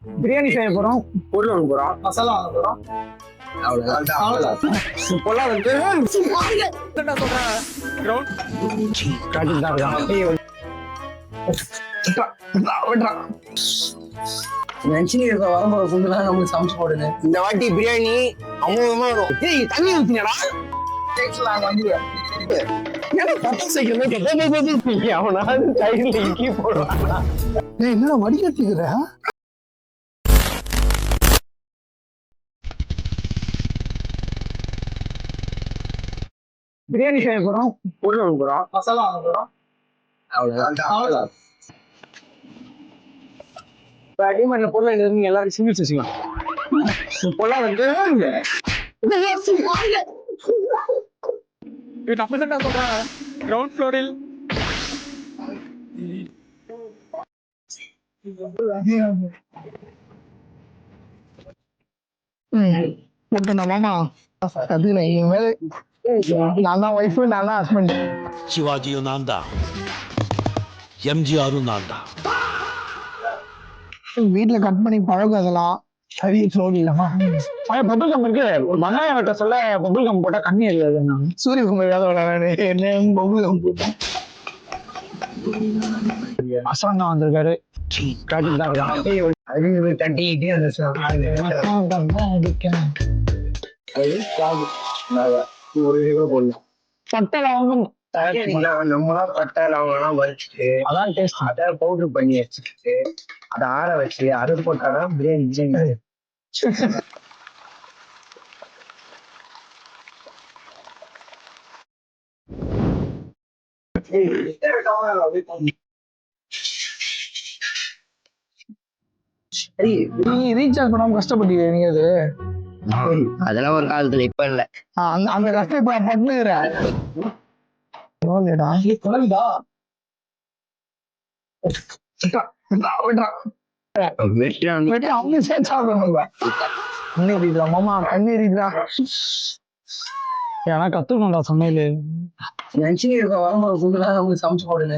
பிரியாணி செய்ய போறோம், பொருள் வாங்க போறோம், மசாலா வாங்க போறோம். நமக்கு சமைச்சு போடுங்க. இந்த வாட்டி பிரியாணி அமோகமா வரும். தண்ணி ஊத்தினடா என்ன வடிகட்டிக்கிற? பிரியாணி செய்ய போறோம், பொருள் வாங்க போறோம், மசாலா வாங்க போறோம். அவ்வளவுதான். இப்ப அடிமண்ல பொருள் எழுதுங்க, எல்லாரும் சிங்கிள் வச்சுக்கலாம். பொருள் வந்து நம்ம என்ன சொல்றாங்க, கிரவுண்ட் ஃப்ளோரில் மாமா அது இனிமேல் நான் தான் ஒய்ஃபு, நான் தான் ஹஸ்பண்ட். சிவாஜியும் நான் தான், எம்ஜிஆரும் நான் தான். வீட்டுல கட் பண்ணி பழகும் அதெல்லாம் சரி ஸ்லோலி இல்லமா. பபுள் கம் இருக்கு, ஒரு மங்காயம் வெட்ட சொல்ல பபுள் கம் போட்டா கண்ணி எழுதாது. சூரிய பொங்கல் என்ன பபுள் கம் போட்டேன். அசரங்கா வந்திருக்காரு, பட்டை லவங்கம் பட்டை லவங்கெல்லாம் வச்சுட்டு அதான் டேஸ்ட். அதை பவுடர் பண்ணி வச்சுட்டு அதை ஆற வச்சு அறுத்து போட்டாதான் பிரியாணி பிரியாணி. நீ ரீசார்ஜ் பண்ணாம கஷ்டப்பட்டீங்க நீங்க. அது அதெல்லாம் ஒரு காலத்துல இப்ப இல்ல. அந்த கஷ்டம் இப்ப பண்ணுறேன். ஏன்னா கத்துக்கணும்டா சமையல். வரும்போது சமைச்சு போடுங்க.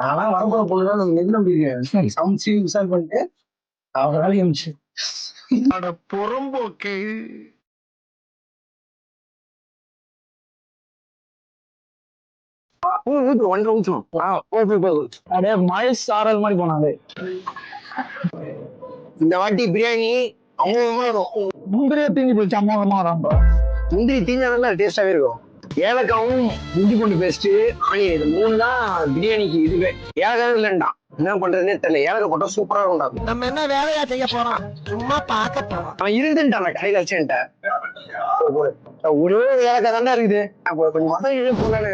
ஆனா வரும்போது பொழுதுதான் நம்ம எது நம்பிருக்கேன் சமைச்சு விசால் பண்ணிட்டு அவங்க வேலையை அமிச்சு புறம்போக்கு அப்படியே மழை சாரல் மாதிரி போனாங்க. இந்த வாட்டி பிரியாணி அமோகமா வரும். முந்திரியா தீஞ்சு போச்சு, அம்மாவமா வரான். முந்திரி தீஞ்சாலும் டேஸ்டாவே இருக்கும். ஏலக்காவும் இஞ்சி பூண்டு பேஸ்ட் ஆனியன் இது மூணு தான் பிரியாணிக்கு இதுவே. ஏலக்காய் இல்லைண்டா என்ன பண்றதுன்னே தெரியல. ஏலக்காய் போட்டா சூப்பரா இருக்கும். நம்ம என்ன வேலையா செய்ய போறோம், சும்மா பார்க்க போறோம். அவன் இருந்துட்டான் கடையில வச்சுட்டேன். ஒரு ஏலக்காய் தாண்டா இருக்குது. அப்போ கொஞ்சம் மசாலா இழு போலான்னு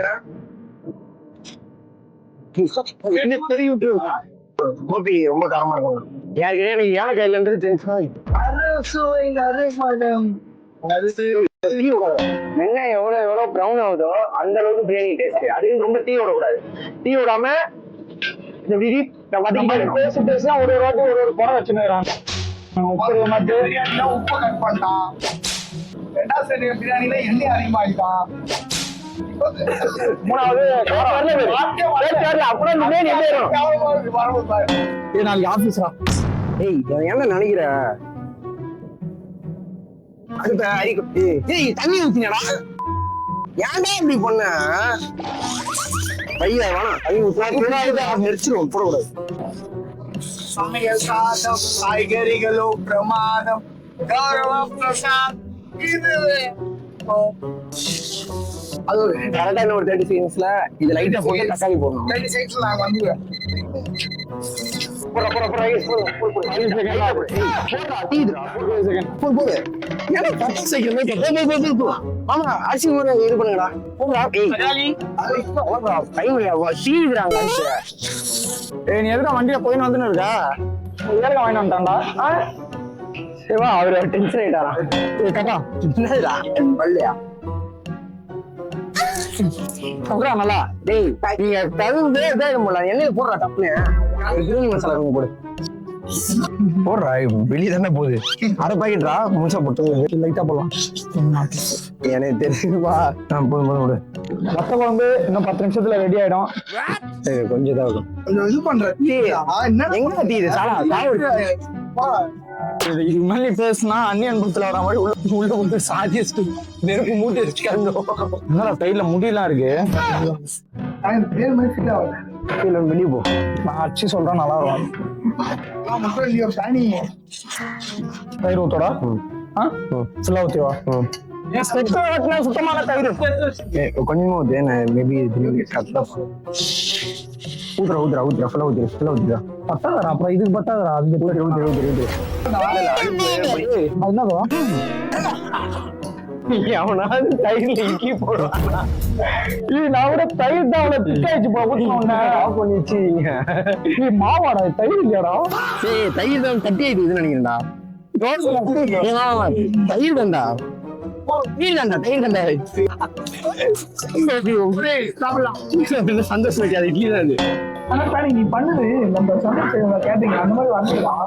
தெரியும். கோபி ரொம்ப காரமா இருக்கும். யாருக்கிட்டே எனக்கு ஏலக்காய் இல்லைன்றது டென்ஷன். வெங்காயம் எவ்வளவு ப்ரௌன் ஆகுதோ அந்த அளவுக்கு பிரியாணி டேஸ்ட். அதுக்கு ரொம்ப தீ விடக்கூடாது. தீ விடாம ஒரு வாட்டி ஒரு குறை வச்சுருக்காங்க. உப்பு கட் பண்ணலாம். ரெண்டாவது சைடு பிரியாணில எண்ணெய் அதிகமாகிட்டான். மூணாவது நாளைக்கு ஆபீஸ்ரா. என்ன நினைக்கிற தண்ணி ஊத்தினடா ஏன்டா இப்படி பண்ண பையா வேணாம். தண்ணி ஊத்தினா நெரிச்சிருவோம் போடக்கூடாது. சமையல் சாதம் காய்கறிகளோ பிரமாதம் கௌரவம் பிரசாத் இதுவே. அது ஒரு கரெக்டான ஒரு 30 செகண்ட்ஸ்ல இது லைட்டா போட்டு தக்காளி போடணும். 30 செகண்ட்ஸ்ல நாங்க வந்துடுவேன். ஆமா அரிசி ஊற இது பண்ணுங்கடா. நீ எதுக்கா வண்டியில போயின்னு வந்துன்னு இருக்கா? ஏற்கா வாங்கிட்டு வந்துட்டான்டா. சிவா அவரு டென்ஷன் ஆயிட்டாரா? கட்டா என்னதுடா பள்ளியா சொல்றா நல்லா. டேய் நீங்க தகுந்தே போடலாம். எண்ணெயில போடுறா டப்புனு பிரியாணி மசாலா கொஞ்சம் போடு. போடுறா வெளியே தானே போகுது. அரை பாக்கெட்ரா முழுசா போட்டு லைட்டா போடலாம். எனக்கு தெரியுமா நான் போடு. வத்த குழம்பு இன்னும் 10 நிமிஷத்துல ரெடி ஆயிடும். கொஞ்சம் தான் இருக்கும். இது பண்றேன். எங்க தீது சாலா இது மாதிரி பேசுனா அன்னியன் படத்துல வர மாதிரி உள்ள வந்து சாதிச்சு நெருப்பு மூட்டி வச்சுக்காங்க. என்னடா கையில முடியெல்லாம் இருக்கு. பேர் மாதிரி ஃபிட் ஆகுது. வெளியே போ, நான் அடிச்சு சொல்றேன் நல்லா இருக்கும். தயிர் ஊத்தோடா ஃபுல்லா ஊத்திவா. சுத்தமான தயிர் கொஞ்சமா ஊத்து. மேபி ஊத்துறா ஃபுல்லா ஊத்துறா. பத்தாதரா அப்புறம் இதுக்கு பத்தாதரா. அது அவனாவது தயிர்ல இட்லி போடுவான். நான் கூட தயிர் தான் அவ்வளவு திக்காயிச்சு பண்ணிச்சு. மாவாடா தயிர் இல்லையாடா. தயிர் தான் தட்டி ஆயிடுதுன்னு நினைக்கிறேன்டா. தயிர் தான்டா சந்தோஷம் வைக்காது. இட்லி தான் நீ பண்ணுது நம்ம கேட்டீங்க அந்த மாதிரி வந்துடலாம்.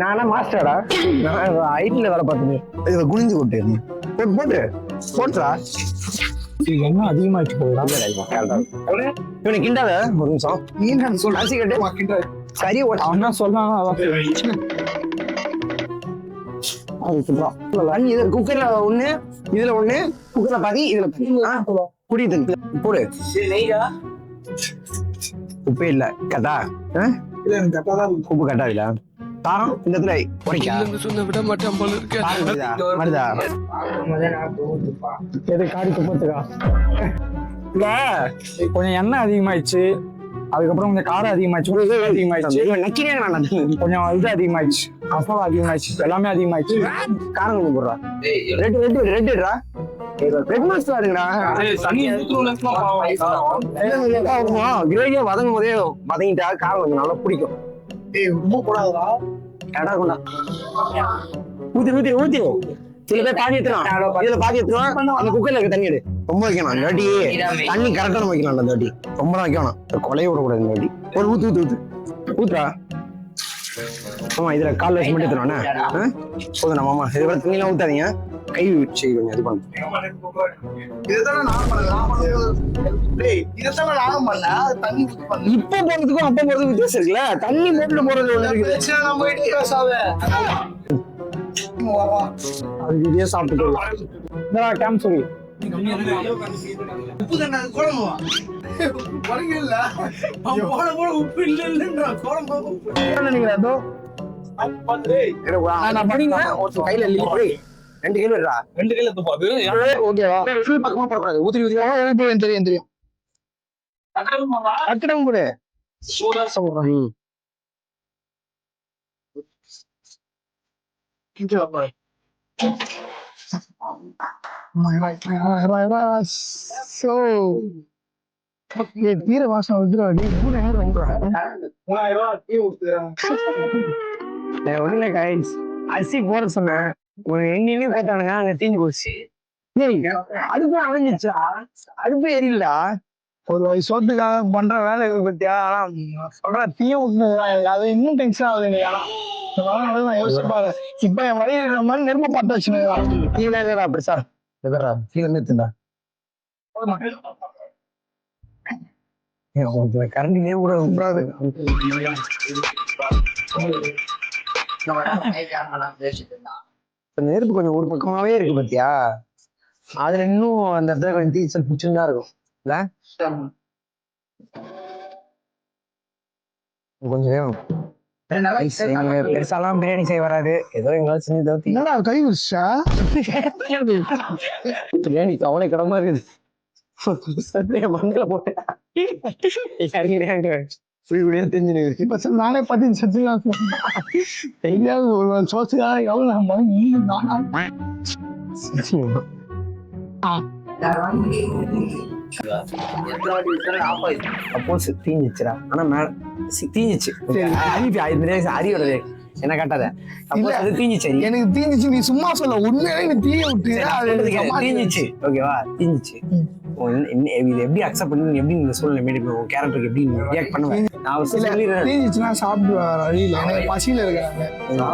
நானா மாஸ்டர்டா. நான் ஐடில வேலை பார்த்துட்டு இதுல குனிஞ்சு கொட்டு போட்டுறா. என்ன அதிகமாச்சு போகுதா இவனுக்கு கிண்டாத. ஒரு நிமிஷம் நீ சொல்ல அரிசி கட்டு சரி அவன் தான் சொன்னாங்க. அதான் இது குக்கர்ல ஒண்ணு, இதுல ஒண்ணு, குக்கர்ல பாதி, இதுல புரியுது போடு. உப்பே இல்ல கட்டா. உப்பு கட்டா இல்ல காரம் இந்த இடத்துல உரைக்கா விட மாட்டேன் போல இருக்கு. மருதா எது காடி துப்பத்துக்கா இல்ல கொஞ்சம் எண்ணெய் அதிகமாயிடுச்சு. அதுக்கப்புறம் கொஞ்சம் காரம் அதிகமாயிடுச்சு. கொஞ்சம் இது அதிகமாயிடுச்சு. மசாலா அதிகமாயிடுச்சு. எல்லாமே அதிகமாயிடுச்சு. காரம் கொஞ்சம் போடுறா. ரெட்டுடா ரெட் மசாலா இருக்குடா. கிரேவியா வதங்கும் போதே வதங்கிட்டா காரம் கொஞ்சம் நல்லா பிடிக்கும். ரொம்ப கூடாதுடா. கடா கொண்டா ஊத்தி சில பேர் பாதி எடுத்துரும். இதுல பாதி எடுத்துரும். அந்த குக்கர்ல இருக்க தண்ணி எடு. ரொம்ப வைக்கணும் இந்த வாட்டி. தண்ணி கரெக்டான வைக்கலாம். அந்த வாட்டி ரொம்ப வைக்கணும். கொலைய விடக்கூடாது இந்த வாட்டி. ஒரு ஊத்துறா. ஆமா இதுல கால் வச்சு மட்டும் எடுத்துருவானே போதும். நம்ம ஆமா இதுல தண்ணியெல்லாம் ஊத்தாதீங்க. கை வச்சு கொஞ்சம் இது பண்ணுங்க. இப்ப போறதுக்கும் அப்ப போறதுக்கும் வித்தியாசம் இருக்குல்ல. தண்ணி போட்டுல போறது ஒண்ணு இருக்குது. அது இதே சாப்பிட்டு கேம் சொல்லி கையில 2 கிலோ 2 கிலோ ஓகேவா. பக்கமா போடக்கூடாது. ஊத்தி தெரியும் அக்கடம் கூட தீர வாசம் ஒண்ணுல அரிசி போட சொன்னேன். எங்கேயும் போட்டானுங்க அங்க தீஞ்சு போச்சு. அடுப்பு அணைஞ்சிச்சா? அடுப்பு எரியலடா. ஒரு சோத்துக்காக பண்ற வேலை பத்தியா. ஆனா சொல்ற தீயும் அது இன்னும் டென்ஷன் ஆகுது எனக்கு. நான் யோசிப்பாரு இப்ப என் வழியிற மாதிரி நெருப்பு பார்த்து வச்சுருந்தா அப்படி சார் நிறுத்துண்டா. கரண்டிலே கூட விடாது. நெருப்பு கொஞ்சம் ஒரு பக்கமாவே இருக்கு பாத்தியா. அதுல இன்னும் அந்த இடத்துல கொஞ்சம் தீச்சல் பிடிச்சுதான் இருக்கும் இல்ல. கொஞ்சம் வேணும். பெருசாலாம் பிரியாணி செய்ய வராது. ஏதோ எங்களால் செஞ்சு தவிர்த்து. என்னடா கை வச்சா பிரியாணி அவளை கடமா இருக்குது. மண்ணில போட்டேன் தெரிஞ்சு. நானே பத்தி எங்கேயாவது ஒரு சோத்துக்காக எவ்வளவு அப்போஸ் தீஞ்சிச்சுடா. ஆனா தீஞ்சிச்சு அறியோட என்ன காட்டாத. அது தீஞ்சிச்சு. எனக்கு தீஞ்சிச்சு. நீ சும்மா சொல்ல உண்மையிலே நீ தீய விட்டு தீஞ்சிச்சு. ஓகேவா தீஞ்சிச்சு. இது எப்படி அக்செப்ட் பண்ணி எப்படி இந்த சூழ்நிலை மேடி கேரக்டருக்கு எப்படி ரியாக்ட் பண்ணுவேன். நான் தீஞ்சிச்சுன்னா சாப்பிடுவேன். பசியில இருக்காங்க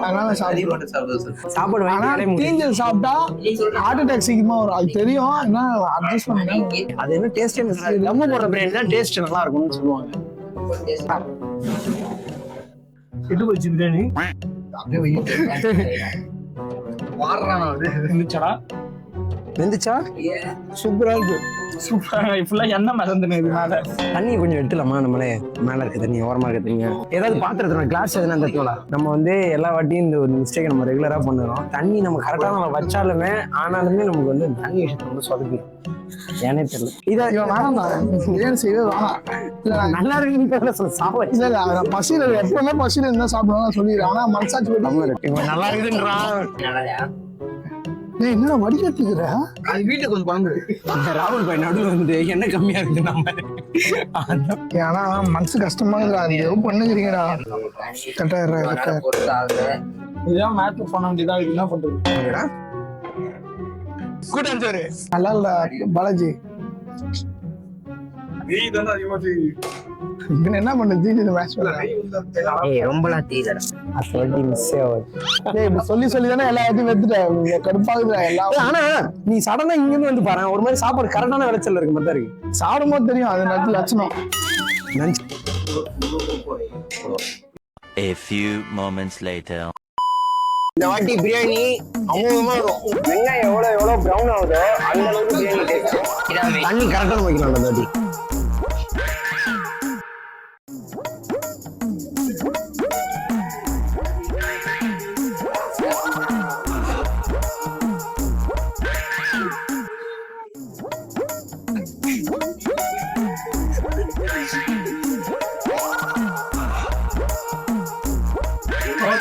அதனால சாப்பாடு தீஞ்சல் சாப்பிட்டா ஹார்ட் அட்டாக் சீக்கிரமா வரும். அது தெரியும். என்ன அட்ஜஸ்ட் பண்ணி அது என்ன டேஸ்ட் தம்மு போடுற பிரியாணி தான் டேஸ்ட் நல்லா இருக்கும்னு சொல்லுவாங்க. கெட்டு போச்சு பிரியாணி. இருந்துச்சடா வெந்துச்சா? சூப்பரா இருக்கு. சூப்பரா ஃபுல்லா எண்ணெய் மறந்துனது மேல. தண்ணி கொஞ்சம் எடுத்துலாமா? நம்மளே மேல இருக்க தண்ணி, ஓரமா இருக்க தண்ணி, ஏதாவது பாத்திரத்துல கிளாஸ் எதுனா தட்டுவா. நம்ம வந்து எல்லா வாட்டியும் இந்த ஒரு மிஸ்டேக் நம்ம ரெகுலரா பண்ணுறோம். தண்ணி நம்ம கரெக்டா நம்ம வச்சாலுமே ஆனாலுமே நமக்கு வந்து தண்ணி விஷயத்தை வந்து சொதப்பிடும். ஏனே தெரியல. இவன் வேணாம்டா, பிரியாணி செய்யவே வேணாம். இல்ல நல்லா இருக்கு சாப்பிட. இல்ல இல்ல அவன் பசியில எப்பவுமே பசியில இருந்தா சாப்பிடுவாங்க சொல்லிடுறேன். ஆனா மனசாட்சி பத்தி இவன் நல்லா இருக்குன்றான். டேய் என்னடா வடிகட்டிக்கிற? அது வீட்டுக்கு கொஞ்சம் பாங்கு. ராகுல் பாய் நடுவில் வந்து என்ன கம்மியா இருக்கு நம்ம. ஆனா மனசு கஷ்டமா இருக்குடா. அது எதுவும் பண்ணுகிறீங்கடா. இதுதான் மேட்ச் பண்ண வேண்டியதா இருக்கு. என்ன பண்றது? கூட்டாஞ்சோறு நல்லா இல்ல பாலாஜி. வெயில் தானே அதிகமா இப்ப என்ன பண்ணுது இந்த மேட்ச்? ரொம்பலாம் தெரியல. இப்ப சொல்லி சொல்லி தானே எல்லா இடத்தையும் வெத்துட்டேன். கடுப்பாகுதுடா எல்லாம். ஆனா நீ சடனா இங்க இருந்து வந்து பாரு, ஒரு மாதிரி சாப்பாடு கரெக்டான விளைச்சல் இருக்கு மாதிரி தான் இருக்கு. சாப்பிடும்போது தெரியும் அது நல்ல லட்சணம். A few moments later. இந்த வாட்டி பிரியாணி அமோகமா இருக்கும். வெங்காயம் எவ்வளவு பிரவுன் ஆகுதோ அந்த அளவுக்கு பிரியாணி டேஸ்ட். தண்ணி கரெக்டான வைக்கலாம் அந்த வாட்டி.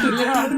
தெரியாது